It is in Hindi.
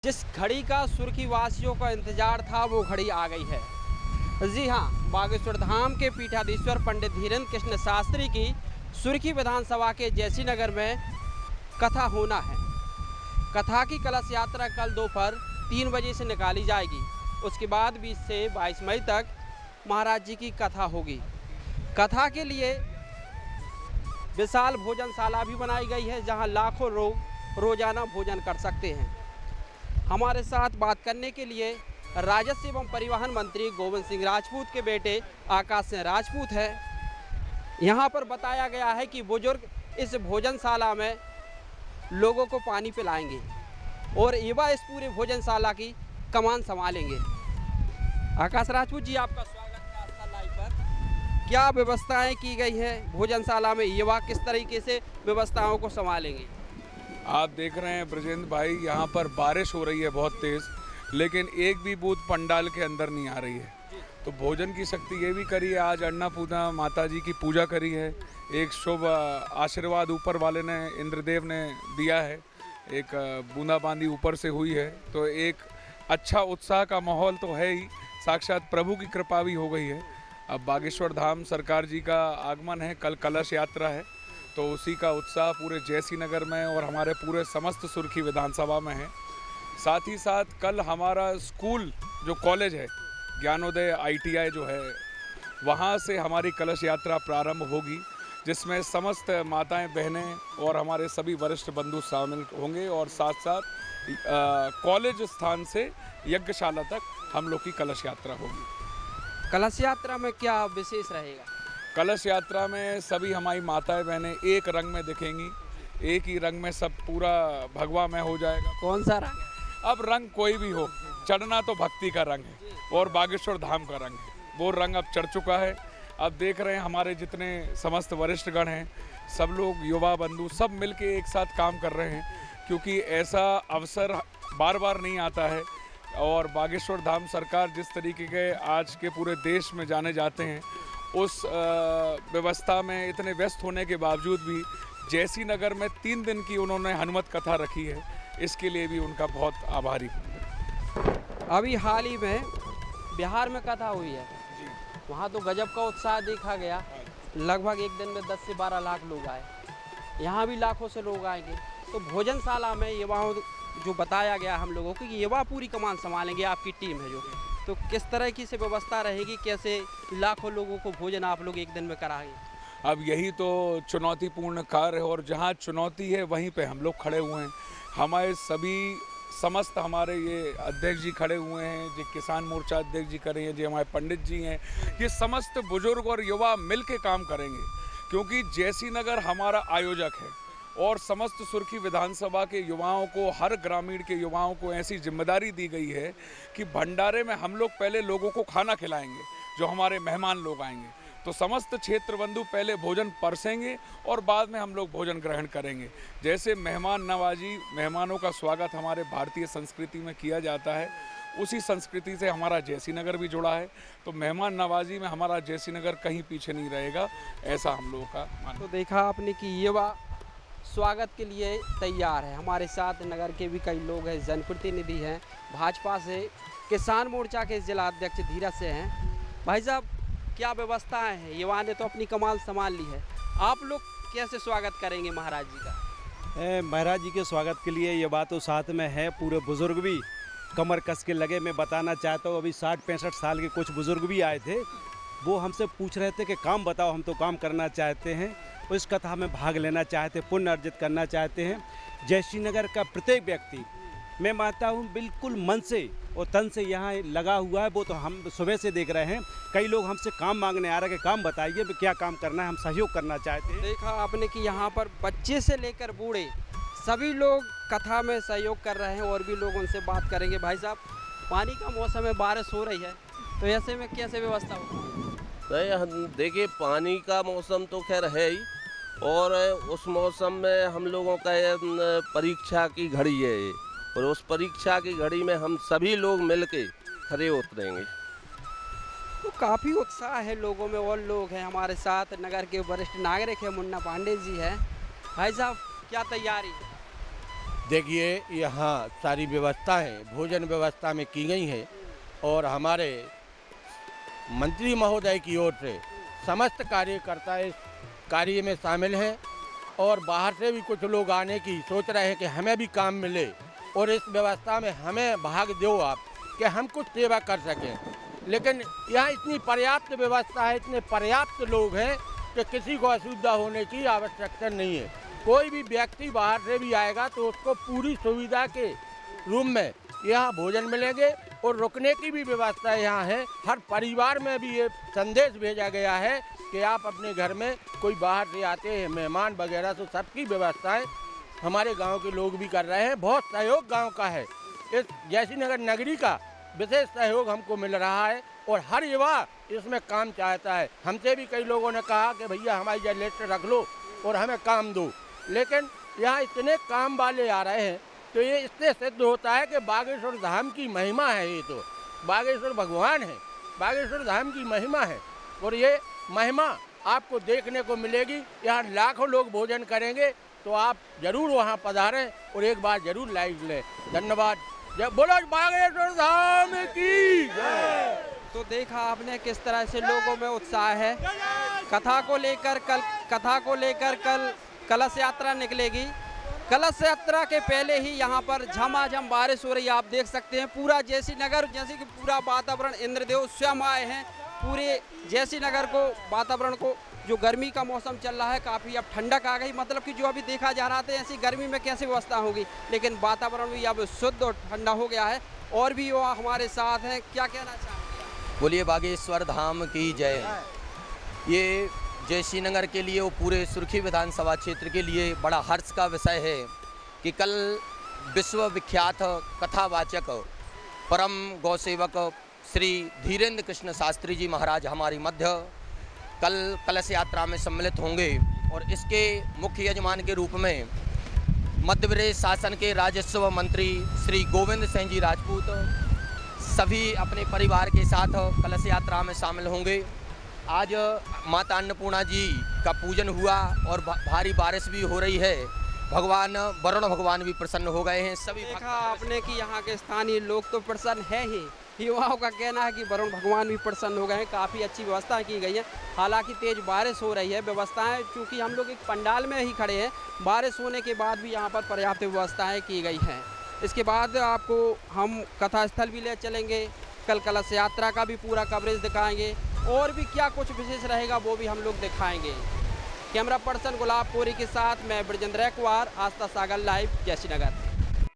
जिस घड़ी का सुर्खी वासियों का इंतजार था वो घड़ी आ गई है। जी हाँ, बागेश्वर धाम के पीठाधीश्वर पंडित धीरेन्द्र कृष्ण शास्त्री की सुर्खी विधानसभा के जैसी नगर में कथा होना है। कथा की कलश यात्रा कल दोपहर 3 बजे से निकाली जाएगी। उसके बाद 20 से 22 मई तक महाराज जी की कथा होगी। कथा के लिए विशाल भोजनशाला भी बनाई गई है, जहां लाखों लोग रोजाना भोजन कर सकते हैं। हमारे साथ बात करने के लिए राजस्व एवं परिवहन मंत्री गोविंद सिंह राजपूत के बेटे आकाश सिंह राजपूत है। यहाँ पर बताया गया है कि बुजुर्ग इस भोजनशाला में लोगों को पानी पिलाएंगे और युवा इस पूरे भोजनशाला की कमान संभालेंगे। आकाश राजपूत जी, आपका स्वागत है आस्था लाइव पर। क्या व्यवस्थाएं की गई हैं भोजनशाला में? युवा किस तरीके से व्यवस्थाओं को संभालेंगे? आप देख रहे हैं ब्रजेंद्र भाई, यहाँ पर बारिश हो रही है बहुत तेज़, लेकिन एक भी बूंद पंडाल के अंदर नहीं आ रही है। तो भोजन की शक्ति ये भी करी है, आज अन्नपूर्णा माता जी की पूजा करी है। एक शुभ आशीर्वाद ऊपर वाले ने, इंद्रदेव ने दिया है, एक बूंदाबांदी ऊपर से हुई है। तो एक अच्छा उत्साह का माहौल तो है ही, साक्षात प्रभु की कृपा भी हो गई है। अब बागेश्वर धाम सरकार जी का आगमन है, कल कलश यात्रा है, तो उसी का उत्साह पूरे जैसी नगर में और हमारे पूरे समस्त सुर्खी विधानसभा में है। साथ ही साथ कल हमारा स्कूल जो कॉलेज है, ज्ञानोदय ITI जो है, वहाँ से हमारी कलश यात्रा प्रारंभ होगी, जिसमें समस्त माताएं बहनें और हमारे सभी वरिष्ठ बंधु शामिल होंगे। और साथ साथ कॉलेज स्थान से यज्ञशाला तक हम लोग की कलश यात्रा होगी। कलश यात्रा में क्या विशेष रहेगा? कलश यात्रा में सभी हमारी माताएं बहनें एक रंग में दिखेंगी, एक ही रंग में सब पूरा भगवा में हो जाएगा। कौन सा रंग? अब रंग कोई भी हो, चढ़ना तो भक्ति का रंग है और बागेश्वर धाम का रंग है, वो रंग अब चढ़ चुका है। अब देख रहे हैं हमारे जितने समस्त वरिष्ठगण हैं, सब लोग युवा बंधु सब मिलके एक साथ काम कर रहे हैं, क्योंकि ऐसा अवसर बार बार नहीं आता है। और बागेश्वर धाम सरकार जिस तरीके के आज के पूरे देश में जाने जाते हैं, उस व्यवस्था में इतने व्यस्त होने के बावजूद भी जैसी नगर में 3 दिन की उन्होंने हनुमत कथा रखी है, इसके लिए भी उनका बहुत आभारी हूँ। अभी हाल ही में बिहार में कथा हुई है, वहाँ तो गजब का उत्साह देखा गया। लगभग एक दिन में 10 से 12 लाख लोग आए। यहाँ भी लाखों से लोग आएंगे। तो भोजनशाला में युवाओं जो बताया गया हम लोगों को कि युवा पूरी कमान संभालेंगे, आपकी टीम है जो, तो किस तरह की से व्यवस्था रहेगी? कैसे लाखों लोगों को भोजन आप लोग एक दिन में कराएंगे? अब यही तो चुनौतीपूर्ण कार्य है, और जहाँ चुनौती है वहीं पे हम लोग खड़े हुए हैं। हमारे सभी समस्त हमारे ये अध्यक्ष जी खड़े हुए हैं, जो किसान मोर्चा अध्यक्ष जी खड़े हैं, जो हमारे पंडित जी हैं, ये समस्त बुजुर्ग और युवा मिल के काम करेंगे, क्योंकि जैसी नगर हमारा आयोजक है और समस्त सुर्खी विधानसभा के युवाओं को, हर ग्रामीण के युवाओं को ऐसी जिम्मेदारी दी गई है कि भंडारे में हम लोग पहले लोगों को खाना खिलाएंगे, जो हमारे मेहमान लोग आएंगे। तो समस्त क्षेत्र बंधु पहले भोजन परसेंगे और बाद में हम लोग भोजन ग्रहण करेंगे। जैसे मेहमान नवाजी, मेहमानों का स्वागत हमारे भारतीय संस्कृति में किया जाता है, उसी संस्कृति से हमारा जैसी नगर भी जुड़ा है। तो मेहमान नवाजी में हमारा जैसी नगर कहीं पीछे नहीं रहेगा, ऐसा हम लोगों का मानना। तो देखा आपने कि युवा स्वागत के लिए तैयार है। हमारे साथ नगर के भी कई लोग हैं, जनप्रतिनिधि हैं, भाजपा से, किसान मोर्चा के जिला अध्यक्ष धीरज से हैं। भाई साहब, क्या व्यवस्थाएं हैं? युवा ने तो अपनी कमाल संभाल ली है, आप लोग कैसे स्वागत करेंगे महाराज जी का? महाराज जी के स्वागत के लिए ये बात तो साथ में है, पूरे बुज़ुर्ग भी कमर कस के लगे। मैं बताना चाहता हूँ, अभी 60-65 साल के कुछ बुज़ुर्ग भी आए थे, वो हमसे पूछ रहे थे कि काम बताओ, हम तो काम करना चाहते हैं, इस कथा में भाग लेना चाहते हैं, पुण्य अर्जित करना चाहते हैं। जैसी नगर का प्रत्येक व्यक्ति, मैं मानता हूँ, बिल्कुल मन से और तन से यहाँ लगा हुआ है। वो तो हम सुबह से देख रहे हैं, कई लोग हमसे काम मांगने आ रहे हैं कि काम बताइए, क्या काम करना है, हम सहयोग करना चाहते हैं। देखा आपने कि यहाँ पर बच्चे से लेकर बूढ़े सभी लोग कथा में सहयोग कर रहे हैं, और भी लोग उनसे बात करेंगे। भाई साहब, पानी का मौसम है, बारिश हो रही है, तो ऐसे में कैसे व्यवस्था होगी? देखिए, पानी का मौसम तो खैर है ही, और उस मौसम में हम लोगों का परीक्षा की घड़ी है ये, और उस परीक्षा की घड़ी में हम सभी लोग मिलके खड़े उतरेंगे। तो काफ़ी उत्साह है लोगों में। और लोग हैं हमारे साथ, नगर के वरिष्ठ नागरिक है, मुन्ना पांडे जी हैं। भाई साहब, क्या तैयारी है? देखिए यहाँ सारी व्यवस्थाएं भोजन व्यवस्था में की गई हैं और हमारे मंत्री महोदय की ओर से समस्त कार्यकर्ता इस कार्य में शामिल हैं और बाहर से भी कुछ लोग आने की सोच रहे हैं कि हमें भी काम मिले और इस व्यवस्था में हमें भाग दो आप कि हम कुछ सेवा कर सकें। लेकिन यहाँ इतनी पर्याप्त व्यवस्था है, इतने पर्याप्त लोग हैं कि किसी को असुविधा होने की आवश्यकता नहीं है। कोई भी व्यक्ति बाहर से भी आएगा तो उसको पूरी सुविधा के रूम में यहाँ भोजन मिलेंगे और रुकने की भी व्यवस्था यहाँ है। हर परिवार में भी ये संदेश भेजा गया है कि आप अपने घर में कोई बाहर से आते हैं मेहमान वगैरह, तो सबकी व्यवस्थाएं हमारे गांव के लोग भी कर रहे हैं। बहुत सहयोग गांव का है। इस जयसिंहनगर नगरी का विशेष सहयोग हमको मिल रहा है और हर युवा इसमें काम चाहता है। हमसे भी कई लोगों ने कहा कि भैया हमारी जनरेटर रख लो और हमें काम दो, लेकिन यहाँ इतने काम वाले आ रहे हैं तो ये इससे सिद्ध होता है कि बागेश्वर धाम की महिमा है। ये तो बागेश्वर भगवान है, बागेश्वर धाम की महिमा है और ये महिमा आपको देखने को मिलेगी। यहाँ लाखों लोग भोजन करेंगे तो आप जरूर वहाँ पधारें और एक बार जरूर लाइव लें। धन्यवाद। जय बोलो बागेश्वर धाम की जय। तो देखा आपने किस तरह से लोगों में उत्साह है। कथा को लेकर कल कलश यात्रा निकलेगी। कलश यात्रा के पहले ही यहाँ पर झमाझम बारिश हो रही है। आप देख सकते हैं पूरा जयसिंहनगर जैसे कि पूरा वातावरण, इंद्रदेव स्वयं आए हैं पूरे जयसिंहनगर को, वातावरण को। जो गर्मी का मौसम चल रहा है काफ़ी अब ठंडक आ गई, मतलब कि जो अभी देखा जा रहा था ऐसी गर्मी में कैसे व्यवस्था होगी, लेकिन वातावरण भी अब शुद्ध और ठंडा हो गया है। और भी वो हमारे साथ हैं, क्या कहना चाहेंगे? बोलिए बागेश्वर धाम की जय। ये जयसिंहनगर के लिए, वो पूरे सुर्खी विधानसभा क्षेत्र के लिए बड़ा हर्ष का विषय है कि कल विश्व विख्यात कथावाचक परम गौसेवक श्री धीरेन्द्र कृष्ण शास्त्री जी महाराज हमारी मध्य कल कलश यात्रा में सम्मिलित होंगे और इसके मुख्य यजमान के रूप में मध्य प्रदेश शासन के राजस्व मंत्री श्री गोविंद सिंह जी राजपूत सभी अपने परिवार के साथ कलश यात्रा में शामिल होंगे। आज माता अन्नपूर्णा जी का पूजन हुआ और भारी बारिश भी हो रही है। भगवान वरुण भगवान भी प्रसन्न हो गए हैं। सभी देखा आपने कि यहाँ के स्थानीय लोग तो प्रसन्न है ही, युवाओं का कहना है कि वरुण भगवान भी प्रसन्न हो गए हैं। काफ़ी अच्छी व्यवस्था की गई है। हालांकि तेज बारिश हो रही है, व्यवस्थाएं चूँकि हम लोग एक पंडाल में ही खड़े हैं, बारिश होने के बाद भी यहाँ पर पर्याप्त व्यवस्थाएं की गई हैं। इसके बाद आपको हम कथा स्थल भी ले चलेंगे, कल कलश यात्रा का भी पूरा कवरेज दिखाएंगे और भी क्या कुछ विशेष रहेगा वो भी हम लोग दिखाएंगे। कैमरा पर्सन गुलाब कोरी के साथ मैं ब्रजेंद्र कुमार, आस्था सागर लाइव, जयसिंहनगर।